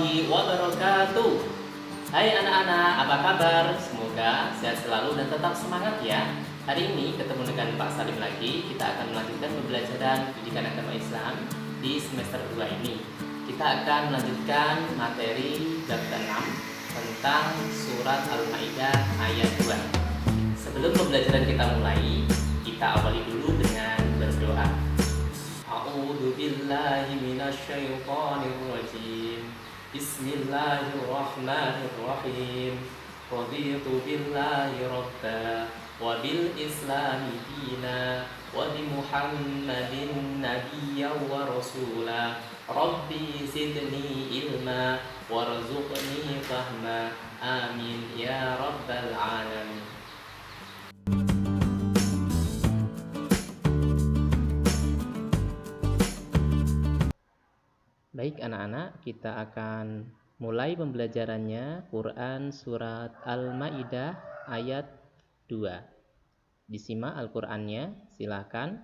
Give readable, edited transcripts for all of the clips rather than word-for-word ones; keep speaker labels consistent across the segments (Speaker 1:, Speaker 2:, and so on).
Speaker 1: warahmatullahi wabarakatuh. Hai anak-anak, apa kabar? Semoga sehat selalu dan tetap semangat ya. Hari ini ketemu dengan Pak Salim lagi. Kita akan melanjutkan pembelajaran pendidikan agama Islam di semester 2 ini. Kita akan melanjutkan materi bab 6 tentang surat Al-Maidah ayat 2. Sebelum pembelajaran kita mulai, kita awali dulu dengan berdoa. A'udzu billahi minasyaitonir rajim. Bismillahirrahmanirrahim. Raditu billahi rabba wa bil islami dina wa bi Muhammadin nabiyyan wa rasula. Rabbi zidni ilma warzuqni fahma. Amin ya rabbal alamin. Baik anak-anak, kita akan mulai pembelajarannya Quran Surat Al-Maidah ayat 2. Disimak Al-Qurannya, silakan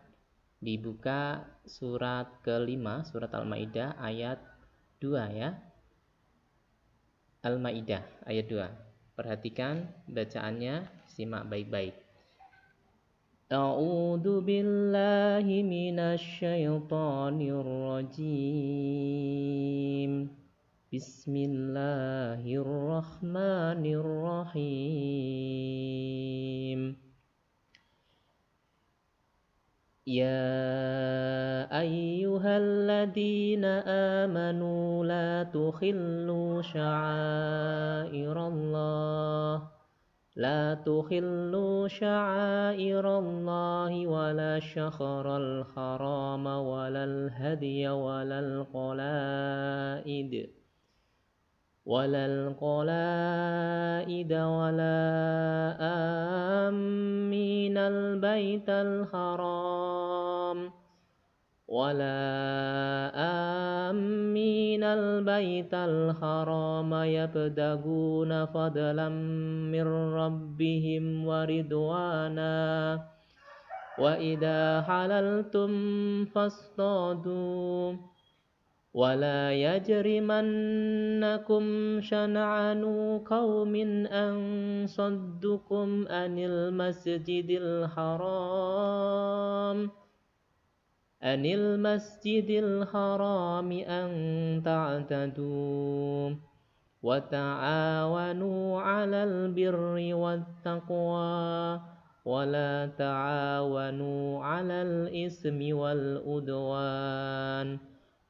Speaker 1: dibuka surat kelima, Surat Al-Maidah ayat 2 ya. Al-Maidah ayat 2. Perhatikan bacaannya, simak baik-baik. A'udzu billahi minasyaitonir rajim. Bismillahirrahmanirrahim. Ya ayyuhalladzina amanu la tukhillu sya'airallah لا تخلوا شعائر الله ولا شخر الحرام ولا الهدي ولا القلائد ولا آمين البيت الحرام يبتغون فضلا من ربهم ورضوانا وإذا حللتم فاصطادوا ولا يجرمنكم شنعان قوم أن صدوكم عن المسجد الحرام أن تعتدوا وتعاونوا على البر والتقوى ولا تعاونوا على الإثم والعدوان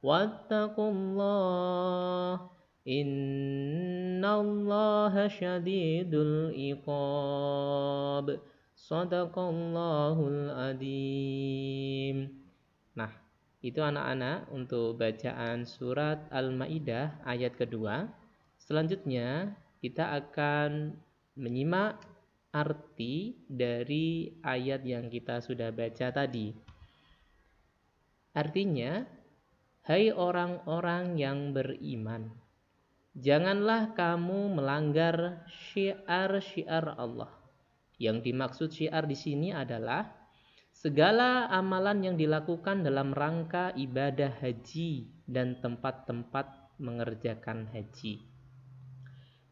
Speaker 1: واتقوا الله إن الله شديد العقاب صدق الله العظيم. Nah, itu anak-anak untuk bacaan surat Al-Maidah ayat kedua. Selanjutnya kita akan menyimak arti dari ayat yang kita sudah baca tadi. Artinya, hai orang-orang yang beriman, janganlah kamu melanggar syiar-syiar Allah. Yang dimaksud syiar di sini adalah segala amalan yang dilakukan dalam rangka ibadah haji dan tempat-tempat mengerjakan haji.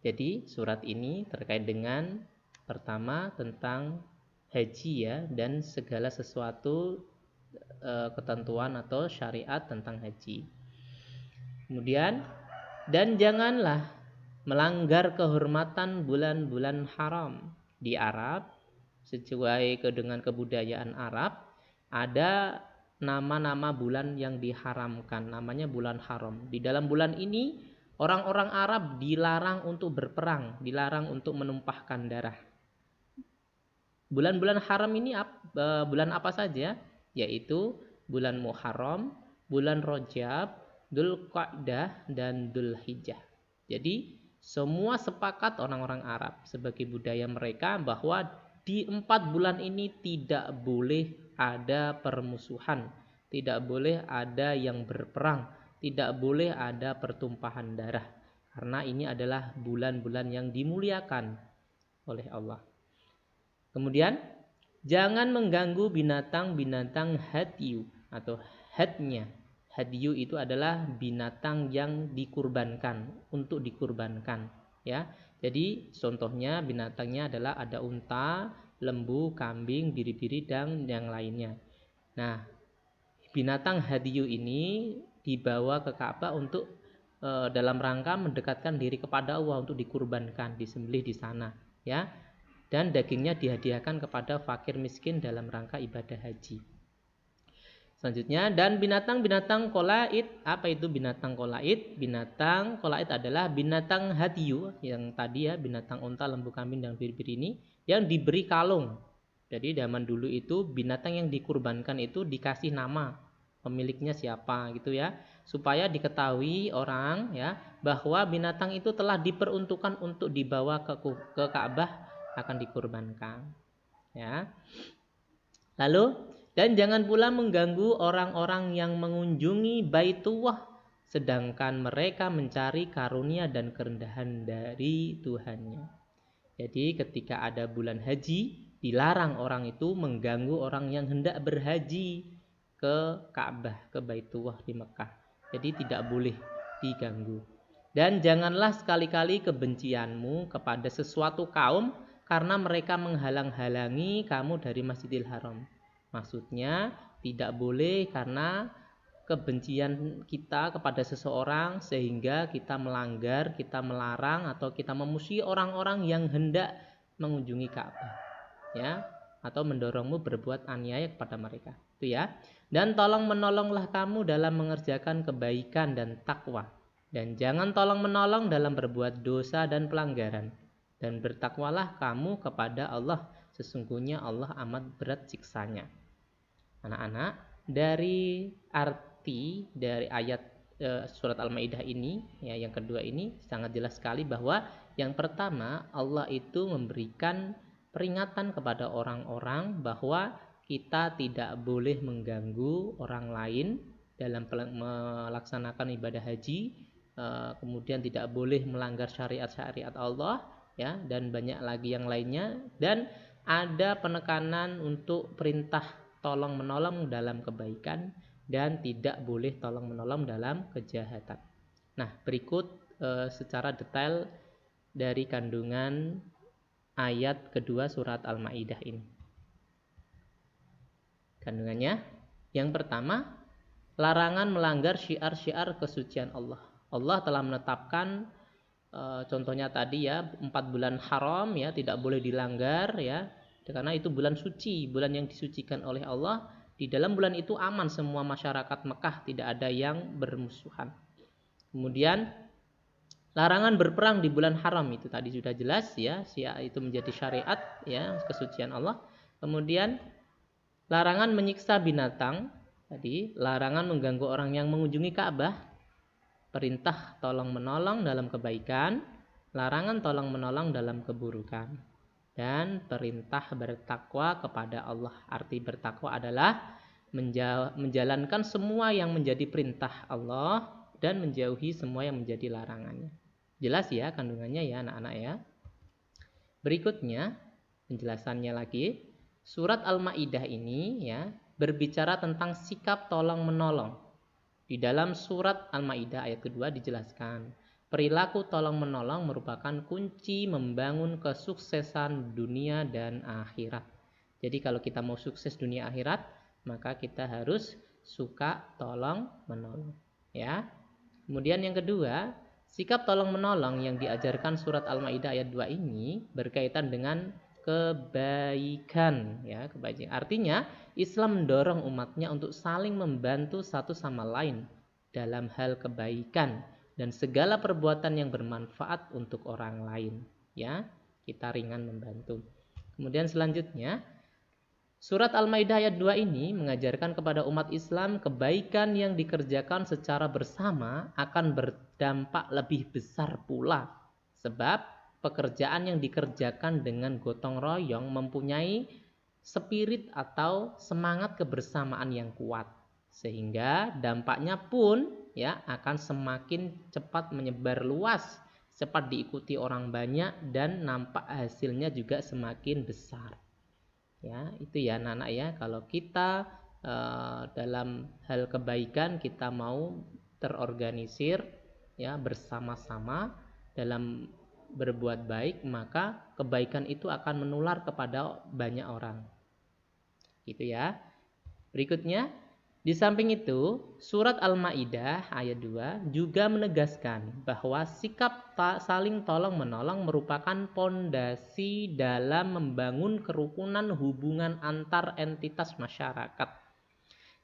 Speaker 1: Jadi surat ini terkait dengan pertama tentang haji ya, dan segala sesuatu ketentuan atau syariat tentang haji. Kemudian, dan janganlah melanggar kehormatan bulan-bulan haram. Di Arab, sesuai dengan kebudayaan Arab, ada nama-nama bulan yang diharamkan, namanya bulan haram. Di dalam bulan ini orang-orang Arab dilarang untuk berperang, dilarang untuk menumpahkan darah. Bulan-bulan haram ini bulan apa saja? Yaitu bulan Muharram, bulan Rajab, Dzulqa'dah, dan Dzulhijjah. Jadi semua sepakat orang-orang Arab sebagai budaya mereka bahwa di 4 bulan ini tidak boleh ada permusuhan, tidak boleh ada yang berperang, tidak boleh ada pertumpahan darah, karena ini adalah bulan-bulan yang dimuliakan oleh Allah. Kemudian, jangan mengganggu binatang-binatang hadyu atau hadnya. Hadiyu itu adalah binatang yang dikurbankan, untuk dikurbankan, ya. Jadi contohnya binatangnya adalah ada unta, lembu, kambing, biri-biri dan yang lainnya. Nah, binatang hadiyu ini dibawa ke Ka'bah untuk dalam rangka mendekatkan diri kepada Allah, untuk dikurbankan, disembelih di sana, ya. Dan dagingnya dihadiahkan kepada fakir miskin dalam rangka ibadah haji. Selanjutnya, dan binatang-binatang qolaid. Apa itu binatang qolaid? Binatang qolaid adalah binatang hadiyu yang tadi ya, binatang unta, lembu, kambing dan biri-biri ini yang diberi kalung. Jadi zaman dulu itu binatang yang dikurbankan itu dikasih nama, pemiliknya siapa gitu ya, supaya diketahui orang ya bahwa binatang itu telah diperuntukkan untuk dibawa ke Ka'bah, akan dikurbankan, ya. Lalu, dan jangan pula mengganggu orang-orang yang mengunjungi Baitullah sedangkan mereka mencari karunia dan kerendahan dari Tuhannya. Jadi ketika ada bulan haji, dilarang orang itu mengganggu orang yang hendak berhaji ke Ka'bah, ke Baitullah di Mekah. Jadi tidak boleh diganggu. Dan janganlah sekali-kali kebencianmu kepada sesuatu kaum karena mereka menghalang-halangi kamu dari Masjidil Haram. Maksudnya tidak boleh karena kebencian kita kepada seseorang sehingga kita melanggar, kita melarang atau kita memusuhi orang-orang yang hendak mengunjungi Ka'bah, ya, atau mendorongmu berbuat aniaya kepada mereka. Itu ya. Dan tolong menolonglah kamu dalam mengerjakan kebaikan dan takwa. Dan jangan tolong menolong dalam berbuat dosa dan pelanggaran. Dan bertakwalah kamu kepada Allah, sesungguhnya Allah amat berat siksanya. Anak-anak, dari arti dari ayat surat Al-Maidah ini, ya, yang kedua ini sangat jelas sekali bahwa yang pertama, Allah itu memberikan peringatan kepada orang-orang bahwa kita tidak boleh mengganggu orang lain dalam melaksanakan ibadah haji, kemudian tidak boleh melanggar syariat-syariat Allah, ya, dan banyak lagi yang lainnya. Dan ada penekanan untuk perintah tolong menolong dalam kebaikan dan tidak boleh tolong menolong dalam kejahatan. Nah, berikut secara detail dari kandungan ayat kedua surat Al-Maidah ini. Kandungannya, yang pertama, larangan melanggar syiar-syiar kesucian Allah. Allah telah menetapkan contohnya tadi ya, 4 bulan haram ya, tidak boleh dilanggar ya, karena itu bulan suci, bulan yang disucikan oleh Allah. Di dalam bulan itu aman semua masyarakat Mekah, tidak ada yang bermusuhan. Kemudian larangan berperang di bulan haram itu tadi sudah jelas ya, itu menjadi syariat ya, kesucian Allah. Kemudian larangan menyiksa binatang, tadi larangan mengganggu orang yang mengunjungi Ka'bah, perintah tolong menolong dalam kebaikan, larangan tolong menolong dalam keburukan, dan perintah bertakwa kepada Allah. Arti bertakwa adalah menjalankan semua yang menjadi perintah Allah dan menjauhi semua yang menjadi larangannya. Jelas ya kandungannya ya anak-anak ya. Berikutnya penjelasannya lagi. Surat Al-Maidah ini ya berbicara tentang sikap tolong menolong. Di dalam surat Al-Maidah ayat kedua dijelaskan, perilaku tolong menolong merupakan kunci membangun kesuksesan dunia dan akhirat. Jadi kalau kita mau sukses dunia akhirat, maka kita harus suka tolong menolong, ya. Kemudian yang kedua, sikap tolong menolong yang diajarkan surat Al-Maidah ayat 2 ini berkaitan dengan kebaikan ya, kebaikan. Artinya Islam mendorong umatnya untuk saling membantu satu sama lain dalam hal kebaikan dan segala perbuatan yang bermanfaat untuk orang lain ya, kita ringan membantu. Kemudian selanjutnya surat Al-Maidah ayat 2 ini mengajarkan kepada umat Islam kebaikan yang dikerjakan secara bersama akan berdampak lebih besar pula, sebab pekerjaan yang dikerjakan dengan gotong royong mempunyai spirit atau semangat kebersamaan yang kuat, sehingga dampaknya pun ya akan semakin cepat menyebar luas, cepat diikuti orang banyak dan nampak hasilnya juga semakin besar. Ya, itu ya anak-anak ya, kalau kita dalam hal kebaikan kita mau terorganisir ya bersama-sama dalam berbuat baik, maka kebaikan itu akan menular kepada banyak orang. Gitu ya. Berikutnya, di samping itu, surat Al-Maidah ayat 2 juga menegaskan bahwa sikap saling tolong-menolong merupakan pondasi dalam membangun kerukunan hubungan antar entitas masyarakat.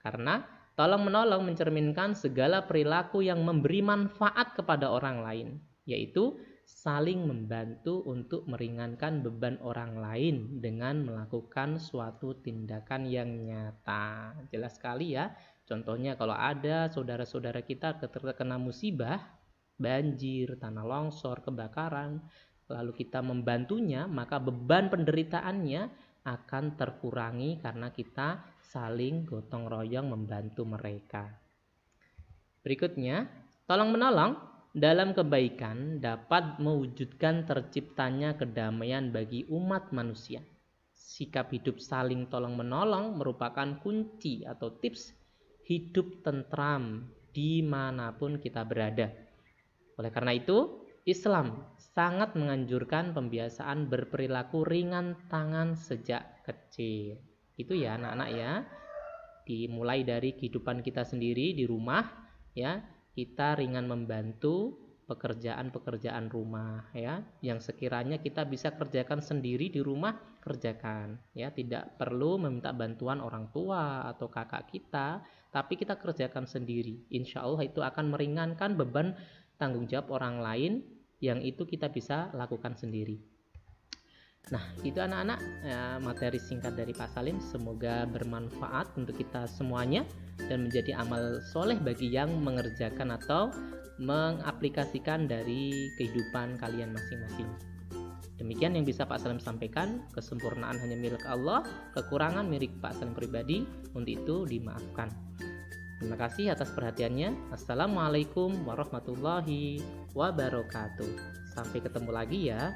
Speaker 1: Karena tolong-menolong mencerminkan segala perilaku yang memberi manfaat kepada orang lain, yaitu saling membantu untuk meringankan beban orang lain dengan melakukan suatu tindakan yang nyata. Jelas sekali ya. Contohnya kalau ada saudara-saudara kita terkena musibah, banjir, tanah longsor, kebakaran, lalu kita membantunya, maka beban penderitaannya akan terkurangi karena kita saling gotong royong membantu mereka. Berikutnya, tolong-menolong dalam kebaikan dapat mewujudkan terciptanya kedamaian bagi umat manusia. Sikap hidup saling tolong-menolong merupakan kunci atau tips hidup tentram dimanapun kita berada. Oleh karena itu, Islam sangat menganjurkan pembiasaan berperilaku ringan tangan sejak kecil. Itu ya anak-anak ya. Dimulai dari kehidupan kita sendiri di rumah ya. Kita ringan membantu pekerjaan-pekerjaan rumah ya, yang sekiranya kita bisa kerjakan sendiri di rumah, kerjakan ya, tidak perlu meminta bantuan orang tua atau kakak kita, tapi kita kerjakan sendiri. Insya Allah itu akan meringankan beban tanggung jawab orang lain yang itu kita bisa lakukan sendiri. Nah, itu anak-anak materi singkat dari Pak Salim. Semoga bermanfaat untuk kita semuanya dan menjadi amal soleh bagi yang mengerjakan atau mengaplikasikan dari kehidupan kalian masing-masing. Demikian yang bisa Pak Salim sampaikan. Kesempurnaan hanya milik Allah, kekurangan milik Pak Salim pribadi, untuk itu dimaafkan. Terima kasih atas perhatiannya. Assalamualaikum warahmatullahi wabarakatuh. Sampai ketemu lagi ya.